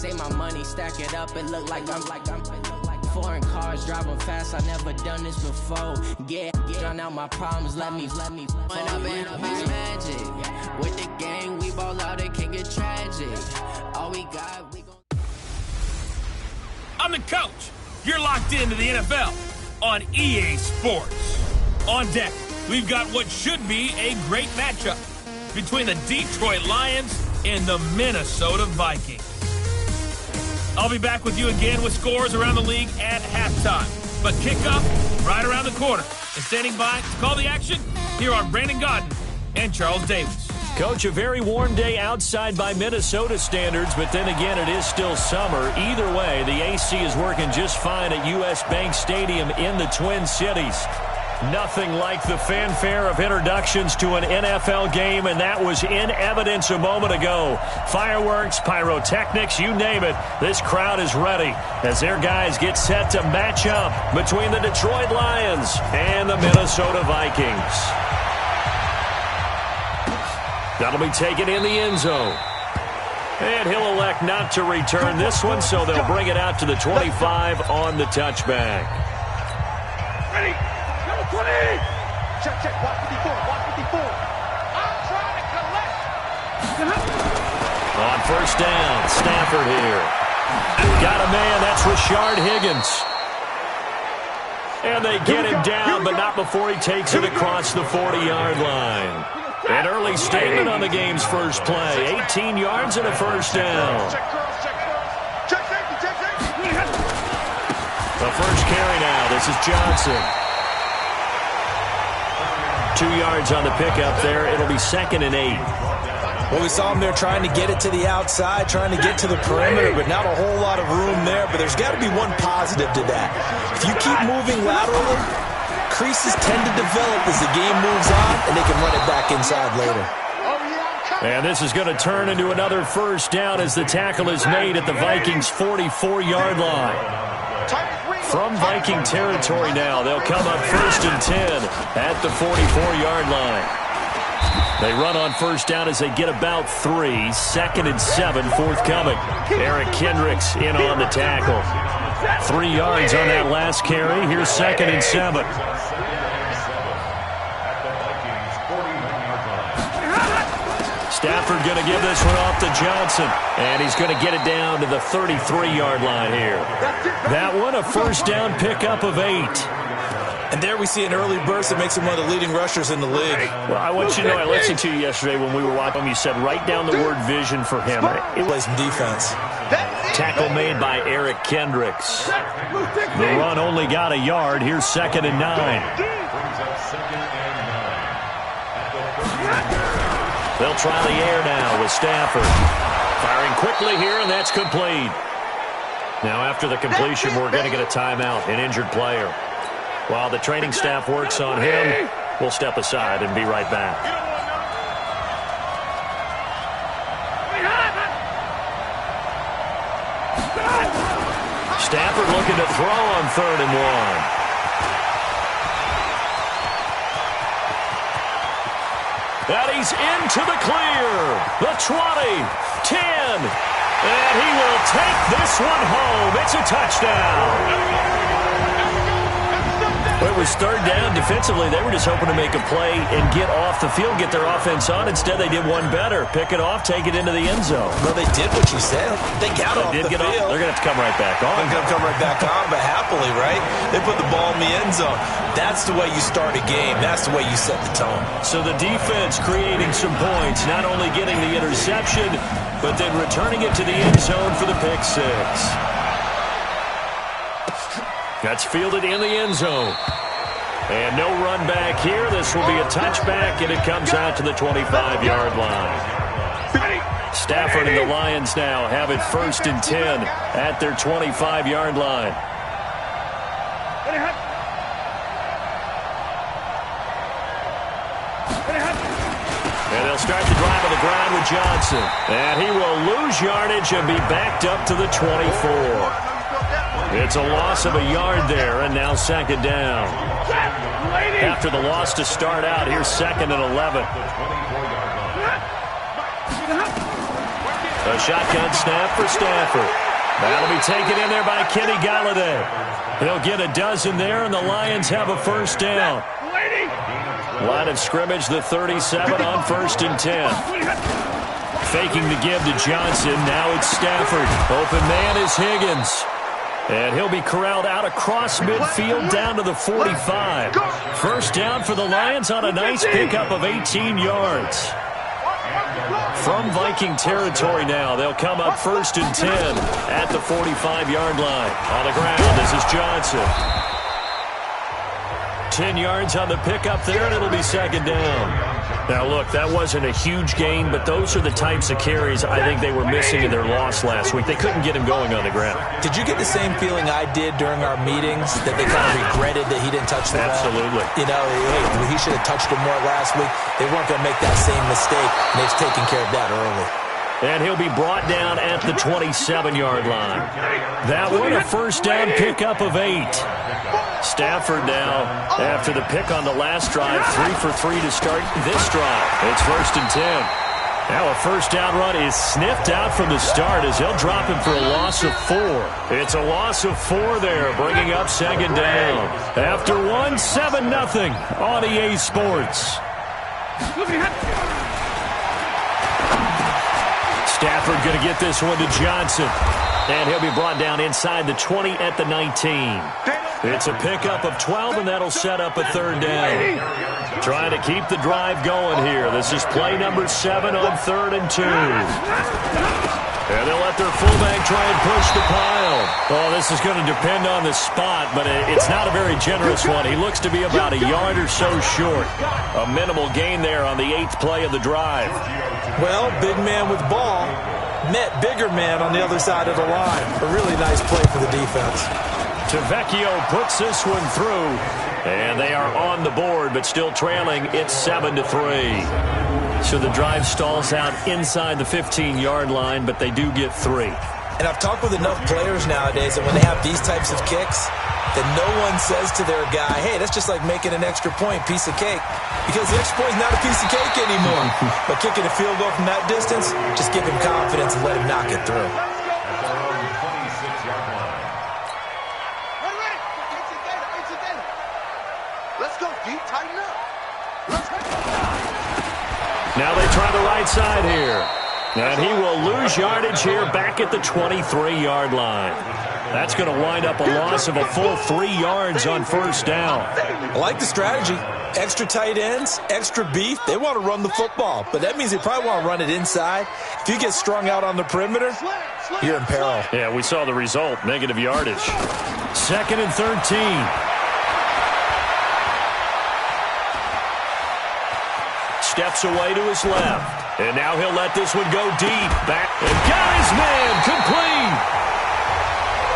say my money, stack it up, it look like I'm foreign cars, driving fast, I never done this before. Drown out my problems, let me When I've been magic. With the gang, we ball out, it can get tragic. All we got, we gon' I'm the coach. You're locked into the NFL on EA Sports. On deck, we've got what should be a great matchup between the Detroit Lions and the Minnesota Vikings. I'll be back with you again with scores around the league at halftime. But kickoff right around the corner. And standing by to call the action, here are Brandon Godden and Charles Davis. Coach, a very warm day outside by Minnesota standards, but then again, it is still summer. Either way, the AC is working just fine at U.S. Bank Stadium in the Twin Cities. Nothing like the fanfare of introductions to an NFL game, and that was in evidence a moment ago. Fireworks, pyrotechnics, you name it. This crowd is ready as their guys get set to match up between the Detroit Lions and the Minnesota Vikings. That'll be taken in the end zone. And he'll elect not to return this one, so they'll bring it out to the 25 on the touchback. Ready? Number 20! Check, watch 54, watch 54. I'm trying to collect. On first down, Stafford here. Got a man, that's Rashard Higgins. And they get him down, but not before he takes it across the 40-yard line. An early statement on the game's first play. 18 yards and a first down. The first carry now. This is Johnson. 2 yards on the pickup there. It'll be 2nd and 8. Well, we saw him there trying to get it to the outside, trying to get to the perimeter, but not a whole lot of room there. But there's got to be one positive to that. If you keep moving laterally, creases tend to develop as the game moves on, and they can run it back inside later. And this is going to turn into another first down as the tackle is made at the Vikings' 44-yard line. From Viking territory now, they'll come up 1st and 10 at the 44-yard line. They run on first down as they get about 3. 2nd and 7 forthcoming. Eric Kendricks in on the tackle. 3 yards on that last carry. Here's 2nd and 7. Stafford going to give this one off to Johnson. And he's going to get it down to the 33-yard line here. That one, a first down pickup of 8. And there we see an early burst that makes him one of the leading rushers in the league. Well, I want you to know, I listened to you yesterday when we were watching him. You said write down the word vision for him. It plays some defense. Tackle made by Eric Kendricks. The run only got a yard. Here's 2nd and 9. They'll try the air now with Stafford. Firing quickly here, and that's complete. Now after the completion, we're going to get a timeout, an injured player. While the training staff works on him, we'll step aside and be right back. Stafford looking to throw on 3rd and 1. And he's into the clear. The 20, 10, and he will take this one home. It's a touchdown. It was 3rd down. Defensively, they were just hoping to make a play and get off the field, get their offense on. Instead, they did one better. Pick it off, take it into the end zone. Well, they did what you said. They got off the field. They're going to have to come right back on. They're going to come right back on, but happily, right? They put the ball in the end zone. That's the way you start a game. That's the way you set the tone. So the defense creating some points, not only getting the interception, but then returning it to the end zone for the pick 6. That's fielded in the end zone. And no run back here. This will be a touchback, and it comes out to the 25-yard line. Stafford and the Lions now have it 1st and 10 at their 25-yard line. And they'll start the drive on the ground with Johnson. And he will lose yardage and be backed up to the 24. It's a loss of a yard there, and now 2nd down. After the loss to start out, here's 2nd and 11. A shotgun snap for Stafford. That'll be taken in there by Kenny Galladay. He'll get a dozen there, and the Lions have a first down. Line of scrimmage, the 37 on 1st and 10. Faking the give to Johnson. Now it's Stafford. Open man is Higgins. And he'll be corralled out across midfield down to the 45. First down for the Lions on a nice pickup of 18 yards. From Viking territory now, they'll come up 1st and 10 at the 45-yard line. On the ground, this is Johnson. 10 yards on the pickup there, and it'll be 2nd down. Now, look, that wasn't a huge gain, but those are the types of carries I think they were missing in their loss last week. They couldn't get him going on the ground. Did you get the same feeling I did during our meetings, that they kind of regretted that he didn't touch the ball? Absolutely. You know, hey, he should have touched him more last week. They weren't going to make that same mistake, and they've taken care of that early. And he'll be brought down at the 27-yard line. That one, a first down pickup of 8. Stafford now, after the pick on the last drive, 3 for 3 to start this drive. It's 1st and 10. Now a first down run is sniffed out from the start as he'll drop him for a loss of 4. It's a loss of 4 there, bringing up 2nd down. After 1, 7-0 on EA Sports. Stafford going to get this one to Johnson. And he'll be brought down inside the 20 at the 19. It's a pickup of 12, and that'll set up a 3rd down. Trying to keep the drive going here. This is play number 7 on 3rd and 2. And they'll let their fullback try and push the pile. Oh, this is going to depend on the spot, but it's not a very generous one. He looks to be about a yard or so short. A minimal gain there on the 8th play of the drive. Well, big man with ball met bigger man on the other side of the line. A really nice play for the defense. Tavecchio puts this one through, and they are on the board, but still trailing. It's 7-3. So the drive stalls out inside the 15-yard line, but they do get 3. And I've talked with enough players nowadays that when they have these types of kicks, that no one says to their guy, hey, that's just like making an extra point, piece of cake. Because the extra point is not a piece of cake anymore. But kicking a field goal from that distance, just give him confidence and let him knock it through. Let's go, D. Tighten up. Now they try the right side here. And he will lose yardage here back at the 23-yard line. That's going to wind up a loss of a full 3 yards on 1st down. I like the strategy. Extra tight ends, extra beef. They want to run the football, but that means they probably want to run it inside. If you get strung out on the perimeter, you're in peril. Yeah, we saw the result, negative yardage. 2nd and 13. Steps away to his left. And now he'll let this one go deep. Back and got his man complete.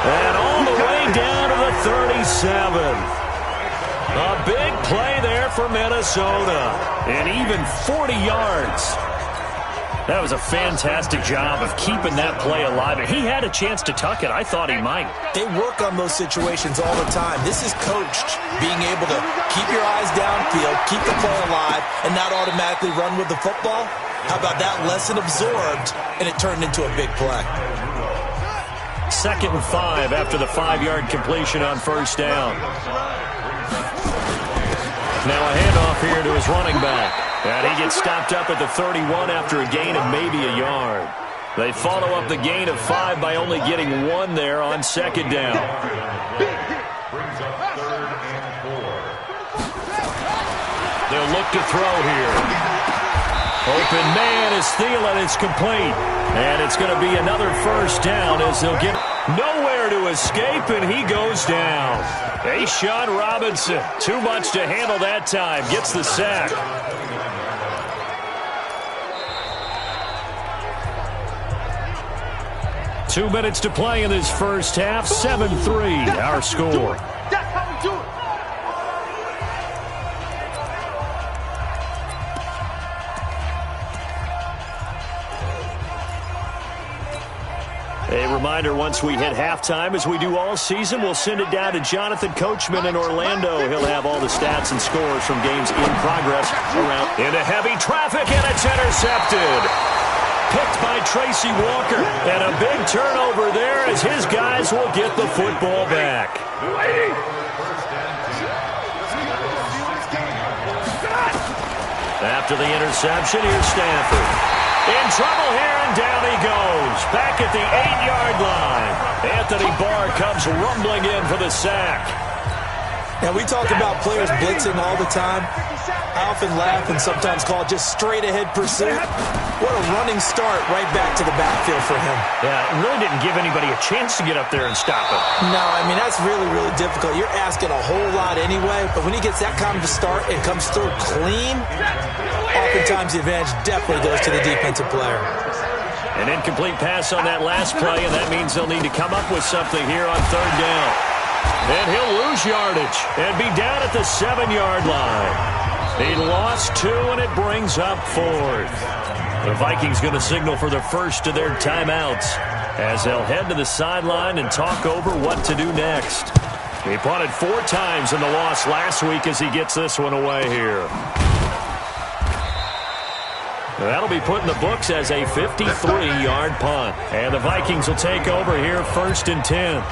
And all the way down to the 37. A big play there for Minnesota. And even 40 yards. That was a fantastic job of keeping that play alive. And he had a chance to tuck it. I thought he might. They work on those situations all the time. This is coached, being able to keep your eyes downfield, keep the play alive, and not automatically run with the football. How about that lesson absorbed, and it turned into a big play. 2nd and 5 after the 5-yard completion on 1st down. Now a handoff here to his running back. And he gets stopped up at the 31 after a gain of maybe a yard. They follow up the gain of 5 by only getting 1 there on 2nd down. They'll look to throw here. Open man is Thielen. It's complete. And it's going to be another first down as they'll get nowhere to escape, and he goes down. A'Shawn Robinson, too much to handle that time, gets the sack. Two minutes to play in this first half. 7-3, our score. That's how we do it. A reminder, once we hit halftime, as we do all season, we'll send it down to Jonathan Coachman in Orlando. He'll have all the stats and scores from games in progress around into heavy traffic, and it's intercepted. picked by Tracy Walker. And a big turnover there as his guys will get the football back. After the interception, here's Stanford. In trouble here, and down he goes. Back at the 8-yard line. Anthony Barr comes rumbling in for the sack. Now, we talk about players blitzing all the time. I often laugh and sometimes call it just straight-ahead pursuit. What a running start right back to the backfield for him. Yeah, it really didn't give anybody a chance to get up there and stop it. No, I mean, that's really, really difficult. You're asking a whole lot anyway, but when he gets that kind of a start and comes through clean, oftentimes the advantage definitely goes to the defensive player. An incomplete pass on that last play, and that means they'll need to come up with something here on third down. And he'll lose yardage and be down at the 7-yard line. He lost 2, and it brings up 4th. The Vikings going to signal for the first of their timeouts as they'll head to the sideline and talk over what to do next. He punted 4 times in the loss last week as he gets this one away here. That'll be put in the books as a 53-yard punt. And the Vikings will take over here, 1st and 10.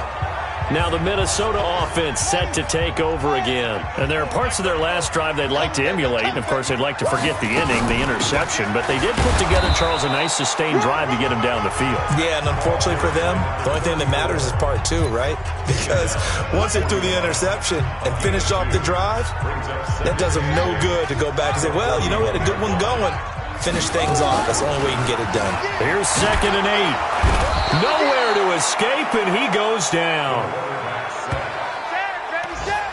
Now the Minnesota offense set to take over again. And there are parts of their last drive they'd like to emulate. And, of course, they'd like to forget the inning, the interception. But they did put together, Charles, a nice sustained drive to get him down the field. Yeah, and unfortunately for them, the only thing that matters is part 2, right? Because once they threw the interception and finished off the drive, that does them no good to go back and say, well, you know, we had a good one going. Finish things off. That's the only way you can get it done. Here's 2nd and 8. Nowhere to escape, and he goes down.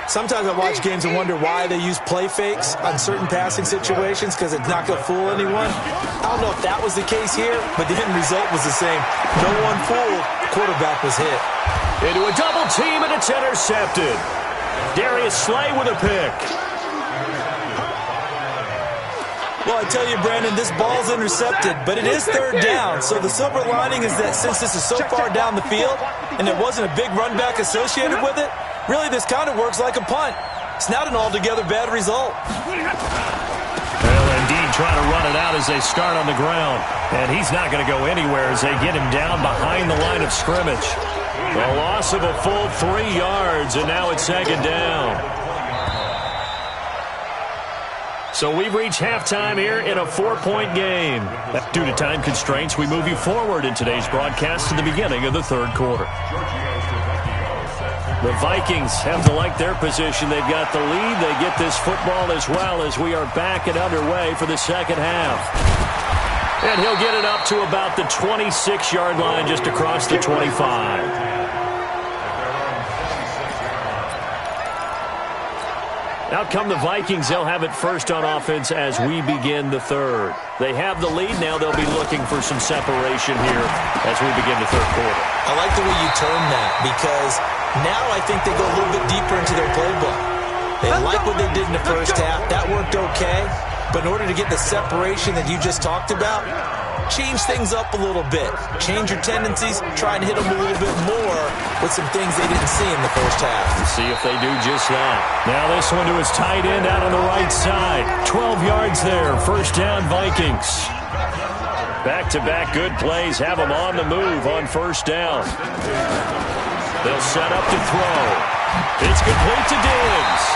Sometimes I watch games and wonder why they use play fakes on certain passing situations because it's not going to fool anyone. I don't know if that was the case here, but the end result was the same. No one fooled. Quarterback was hit. Into a double team, and it's intercepted. Darius Slay with a pick. Well, I tell you, Brandon, this ball's intercepted, but it is 3rd down. So the silver lining is that since this is so far down the field and there wasn't a big run back associated with it, really this kind of works like a punt. It's not an altogether bad result. Well, indeed, trying to run it out as they start on the ground. And he's not going to go anywhere as they get him down behind the line of scrimmage. The loss of a full 3 yards, and now it's 2nd down. So we've reached halftime here in a 4-point game. Due to time constraints, we move you forward in today's broadcast to the beginning of the 3rd quarter. The Vikings have to like their position. They've got the lead. They get this football as well as we are back and underway for the second half. And he'll get it up to about the 26-yard line just across the 25. Out come the Vikings. They'll have it first on offense as we begin the 3rd. They have the lead. Now they'll be looking for some separation here as we begin the 3rd quarter. I like the way you term that because now I think they go a little bit deeper into their playbook. They like what they did in the first half. That worked okay. But in order to get the separation that you just talked about, change things up a little bit. Change your tendencies. Try and hit them a little bit more with some things they didn't see in the first half. Let's see if they do just that. Now this one to his tight end out on the right side. 12 yards there. 1st down, Vikings. Back-to-back good plays have them on the move on 1st down. They'll set up to throw. It's complete to Diggs.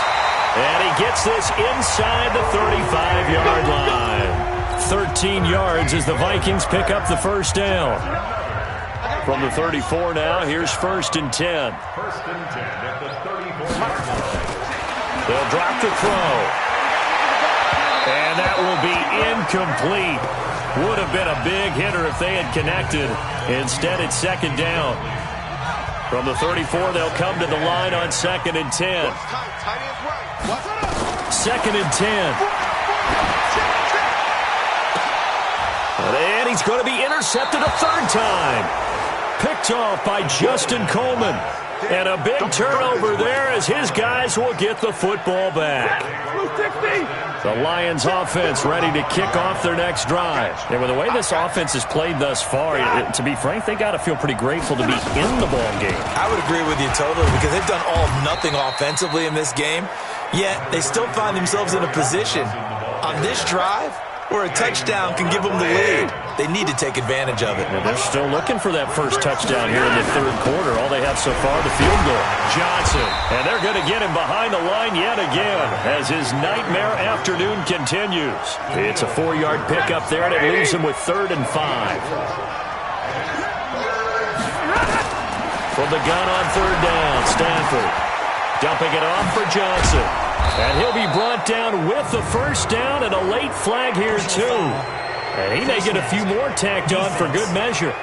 And he gets this inside the 35-yard line. 13 yards as the Vikings pick up the 1st down. From the 34 now, here's 1st and 10. They'll drop the throw. And that will be incomplete. Would have been a big hitter if they had connected. Instead, it's 2nd down. From the 34, they'll come to the line on 2nd and 10. 2nd and 10. And he's going to be intercepted a 3rd time. Picked off by Justin Coleman. And a big turnover there as his guys will get the football back. The Lions offense ready to kick off their next drive. And with the way this offense has played thus far, to be frank, they got to feel pretty grateful to be in the ball game. I would agree with you totally because they've done all nothing offensively in this game. Yet they still find themselves in a position on this drive where a touchdown can give them the lead. They need to take advantage of it. And they're still looking for that first touchdown here in the third quarter. All they have so far, the field goal. Johnson. And they're going to get him behind the line yet again as his nightmare afternoon continues. It's a 4-yard pickup there, and it leaves him with 3rd and 5. From the gun on 3rd down, Stanford dumping it off for Johnson. And he'll be brought down with the first down and a late flag here, too. And he may get a few more tacked on for good measure.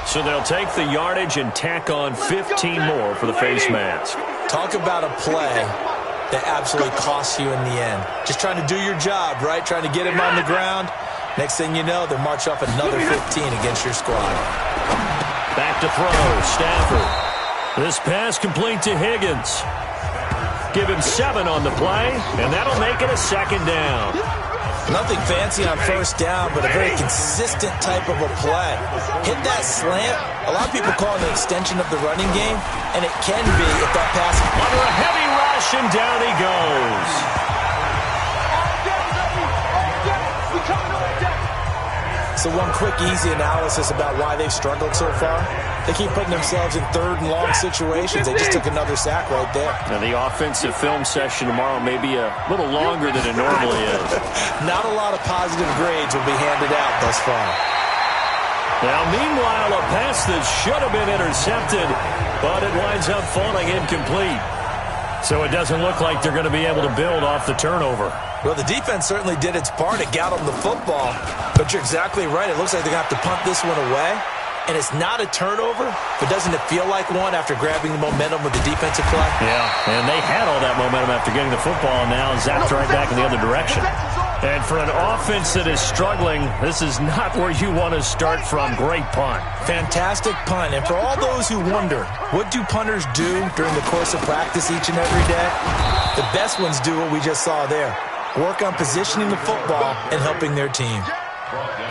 So they'll take the yardage and tack on 15 more for the face mask. Talk about a play that absolutely costs you in the end. Just trying to do your job, right? Trying to get him on the ground. Next thing you know, they'll march off another 15 against your squad. Back to throw, Stafford. This pass complete to Higgins. Give him 7 on the play, and that'll make it a 2nd down. Nothing fancy on first down, but a very consistent type of a play. Hit that slant. A lot of people call it an extension of the running game, and it can be if that pass. Under a heavy rush, and down he goes. So one quick, easy analysis about why they've struggled so far. They keep putting themselves in 3rd and long situations. They just took another sack right there. Now the offensive film session tomorrow may be a little longer than it normally is. Not a lot of positive grades will be handed out thus far. Now, meanwhile, a pass that should have been intercepted, but it winds up falling incomplete. So it doesn't look like they're going to be able to build off the turnover. Well, the defense certainly did its part. It got them the football. But you're exactly right. It looks like they're going to have to punt this one away. And it's not a turnover, but doesn't it feel like one after grabbing the momentum with the defensive play? Yeah, and they had all that momentum after getting the football, and now zapped right back in the other direction. And for an offense that is struggling, this is not where you want to start from. Great punt. Fantastic punt. And for all those who wonder, what do punters do during the course of practice each and every day? The best ones do what we just saw there. Work on positioning the football and helping their team.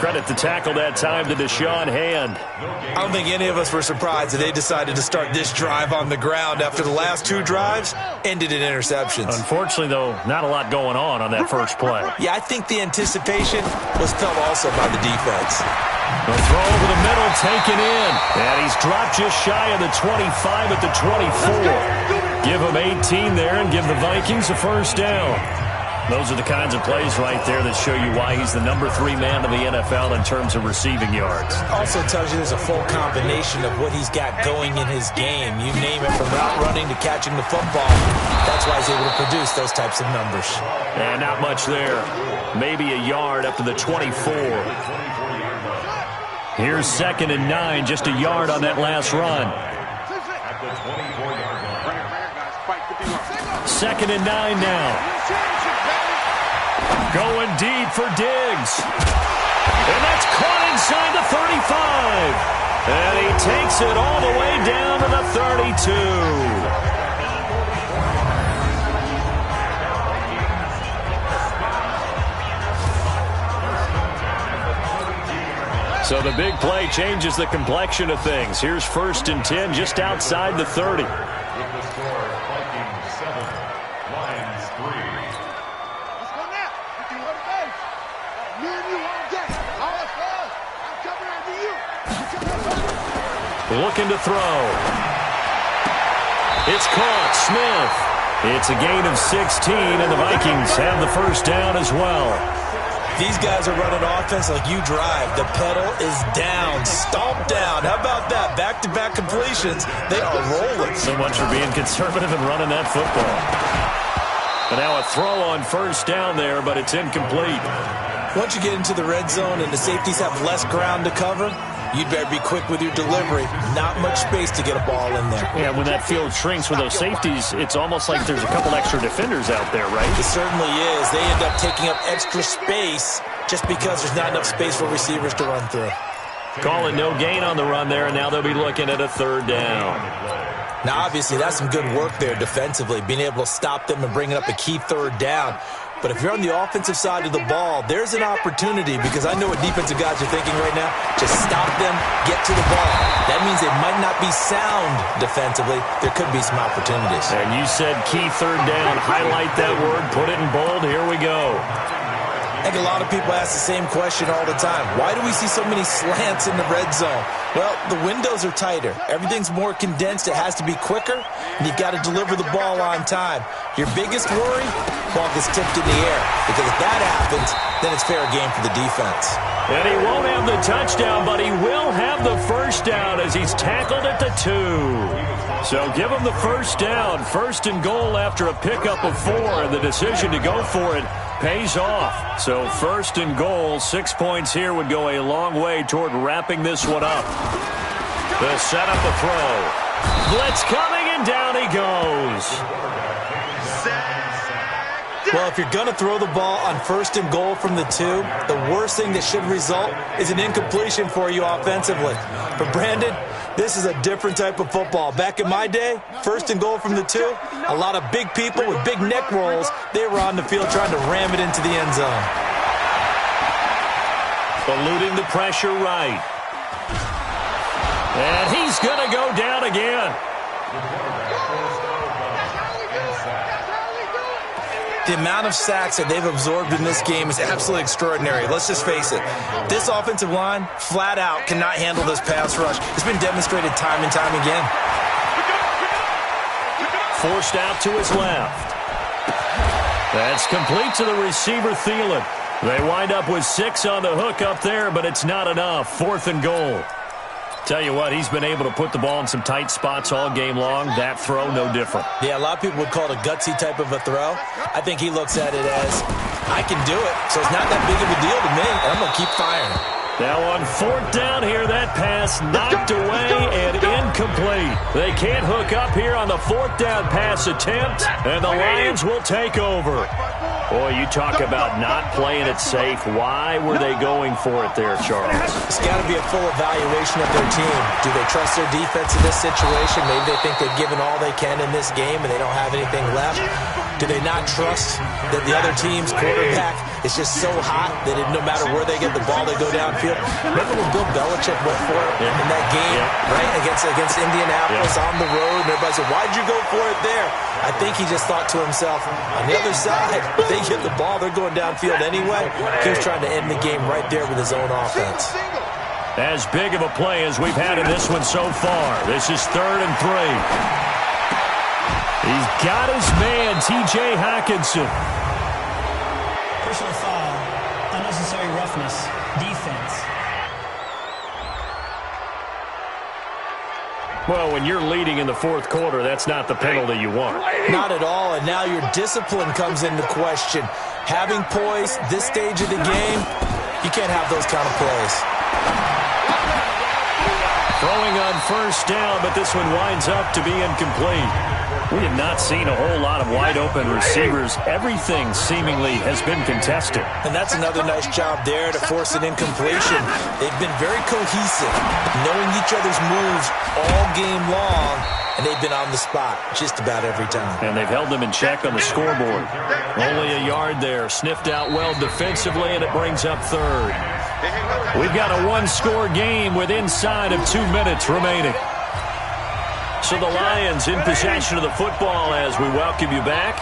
Credit the tackle that time to Deshaun Hand. I don't think any of us were surprised that they decided to start this drive on the ground after the last 2 drives ended in interceptions. Unfortunately, though, not a lot going on that first play. Yeah, I think the anticipation was felt also by the defense. The throw over the middle taken in. And he's dropped just shy of the 25 at the 24. Give him 18 there and give the Vikings a first down. Those are the kinds of plays right there that show you why he's the number 3 man in the NFL in terms of receiving yards. Also tells you there's a full combination of what he's got going in his game. You name it, from route running to catching the football. That's why he's able to produce those types of numbers. And not much there. Maybe a yard up to the 24. Here's 2nd and 9, just a yard on that last run. 2nd and 9 now. Going deep for Diggs. And that's caught inside the 35. And he takes it all the way down to the 32. So the big play changes the complexion of things. Here's 1st and 10 just outside the 30. Looking to throw. It's caught. Smith. It's a gain of 16, and the Vikings have the first down as well. These guys are running offense like you drive. The pedal is down, stomped down. How about that? Back-to-back completions. They are rolling. So much for being conservative and running that football. And now a throw on first down there, but it's incomplete. Once you get into the red zone and the safeties have less ground to cover, you'd better be quick with your delivery. Not much space to get a ball in there. Yeah, when that field shrinks with those safeties, it's almost like there's a couple extra defenders out there, right? It certainly is. They end up taking up extra space just because there's not enough space for receivers to run through. Calling no gain on the run there, and now they'll be looking at a 3rd down. Now, obviously, that's some good work there defensively, being able to stop them and bringing up a key 3rd down. But if you're on the offensive side of the ball, there's an opportunity, because I know what defensive guys are thinking right now. Just stop them get to the ball. That means they might not be sound defensively. There could be some opportunities. And you said key third down. Highlight that word. Put it in bold. Here we go. I think a lot of people ask the same question all the time. Why do we see so many slants in the red zone? Well, the windows are tighter. Everything's more condensed. It has to be quicker, and you've got to deliver the ball on time. Your biggest worry, ball gets tipped in the air, because if that happens, then it's fair game for the defense. And he won't have the touchdown, but he will have the first down as he's tackled at the 2. So give him the first down. First and goal after a pickup of 4, and the decision to go for it pays off. So first and goal, 6 points here would go a long way toward wrapping this one up. The setup, a throw. Blitz coming, and down he goes. Well, if you're going to throw the ball on first and goal from the 2, the worst thing that should result is an incompletion for you offensively. But Brandon, this is a different type of football. Back in my day, first and goal from the 2, a lot of big people with big neck rolls, they were on the field trying to ram it into the end zone. Eluding the pressure right. And he's going to go down again. The amount of sacks that they've absorbed in this game is absolutely extraordinary. Let's just face it. This offensive line, flat out, cannot handle this pass rush. It's been demonstrated time and time again. Forced out to his left. That's complete to the receiver, Thielen. They wind up with 6 on the hook up there, but it's not enough. 4th and goal. Tell you what, he's been able to put the ball in some tight spots all game long. That throw, no different. Yeah, a lot of people would call it a gutsy type of a throw. I think he looks at it as, I can do it, so it's not that big of a deal to me, and I'm going to keep firing. Now on 4th down here, that pass knocked away and incomplete. They can't hook up here on the 4th down pass attempt, and the Lions will take over. Boy, you talk about not playing it safe. Why were they going for it there, Charles? It's got to be a full evaluation of their team. Do they trust their defense in this situation? Maybe they think they've given all they can in this game and they don't have anything left. Do they not trust that the other team's quarterback is just so hot that no matter where they get the ball, they go downfield? Remember when Bill Belichick went for it in that game, right, against Indianapolis on the road, and everybody said, why'd you go for it there? I think he just thought to himself, on the other side, if they get the ball, they're going downfield anyway. He was trying to end the game right there with his own offense. As big of a play as we've had in this one so far. This is 3rd and 3. He's got his man, T.J. Hockenson. Personal foul, unnecessary roughness, defense. Well, when you're leading in the 4th quarter, that's not the penalty you want. Not at all, and now your discipline comes into question. Having poise this stage of the game, you can't have those kind of plays. Throwing on 1st down, but this one winds up to be incomplete. We have not seen a whole lot of wide-open receivers. Everything seemingly has been contested. And that's another nice job there to force an incompletion. They've been very cohesive, knowing each other's moves all game long, and they've been on the spot just about every time. And they've held them in check on the scoreboard. Only a yard there, sniffed out well defensively, and it brings up 3rd. We've got a 1-score game with inside of 2 minutes remaining. So the Lions in possession of the football as we welcome you back.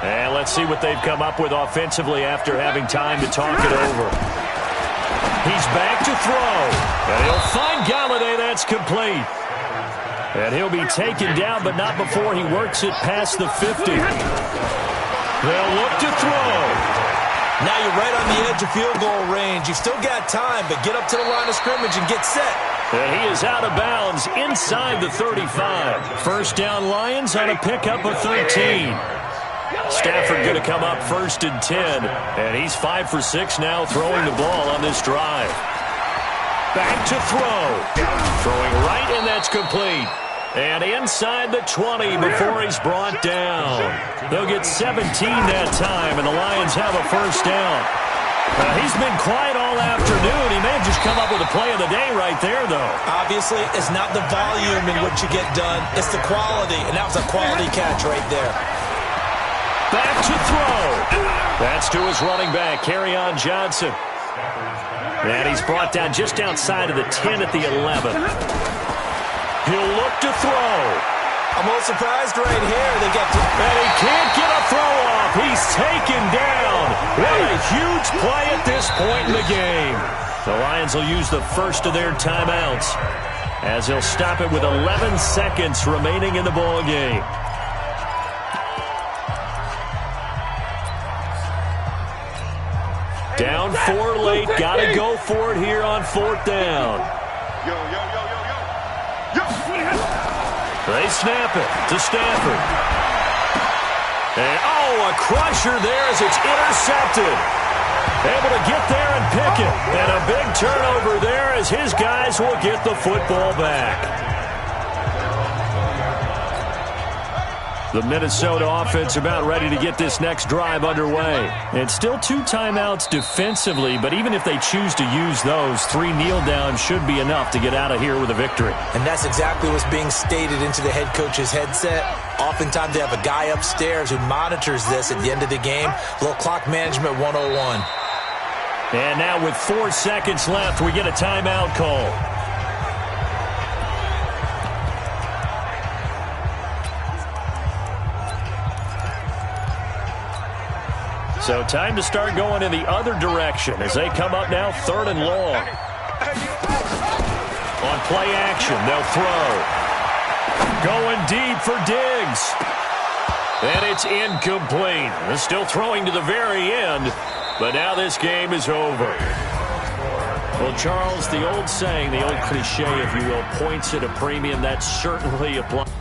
And let's see what they've come up with offensively after having time to talk it over. He's back to throw. And he'll find Galladay. That's complete. And he'll be taken down, but not before he works it past the 50. They'll look to throw. Now you're right on the edge of field goal range. You've still got time, but get up to the line of scrimmage and get set. And he is out of bounds inside the 35. 1st down Lions on a pickup of 13. Stafford going to come up 1st and 10. And he's 5 for 6 now throwing the ball on this drive. Back to throw. Throwing right, and that's complete. And inside the 20 before he's brought down. They'll get 17 that time, and the Lions have a 1st down. He's been quiet all afternoon. He may have just come up with a play of the day right there, though. Obviously, it's not the volume in which you get done. It's the quality, and that was a quality catch right there. Back to throw. That's to his running back, Kerryon Johnson. And he's brought down just outside of the 10 at the 11. He'll look to throw. I'm a little surprised right here. They got and he can't get a throw off. He's taken down. What a huge play at this point in the game. The Lions will use the first of their timeouts as he'll stop it with 11 seconds remaining in the ball game. Down 4 late. Got to go for it here on 4th down. They snap it to Stafford. And, a crusher there as it's intercepted. Able to get there and pick it. And a big turnover there as his guys will get the football back. The Minnesota offense about ready to get this next drive underway. And still 2 timeouts defensively, but even if they choose to use those, 3 kneel downs should be enough to get out of here with a victory. And that's exactly what's being stated into the head coach's headset. Oftentimes they have a guy upstairs who monitors this at the end of the game. A little clock management 101. And now with 4 seconds left, we get a timeout call. So time to start going in the other direction as they come up now 3rd and long. On play action, they'll throw. Going deep for Diggs. And it's incomplete. They're still throwing to the very end, but now this game is over. Well, Charles, the old saying, the old cliche, if you will, points at a premium, that certainly applies.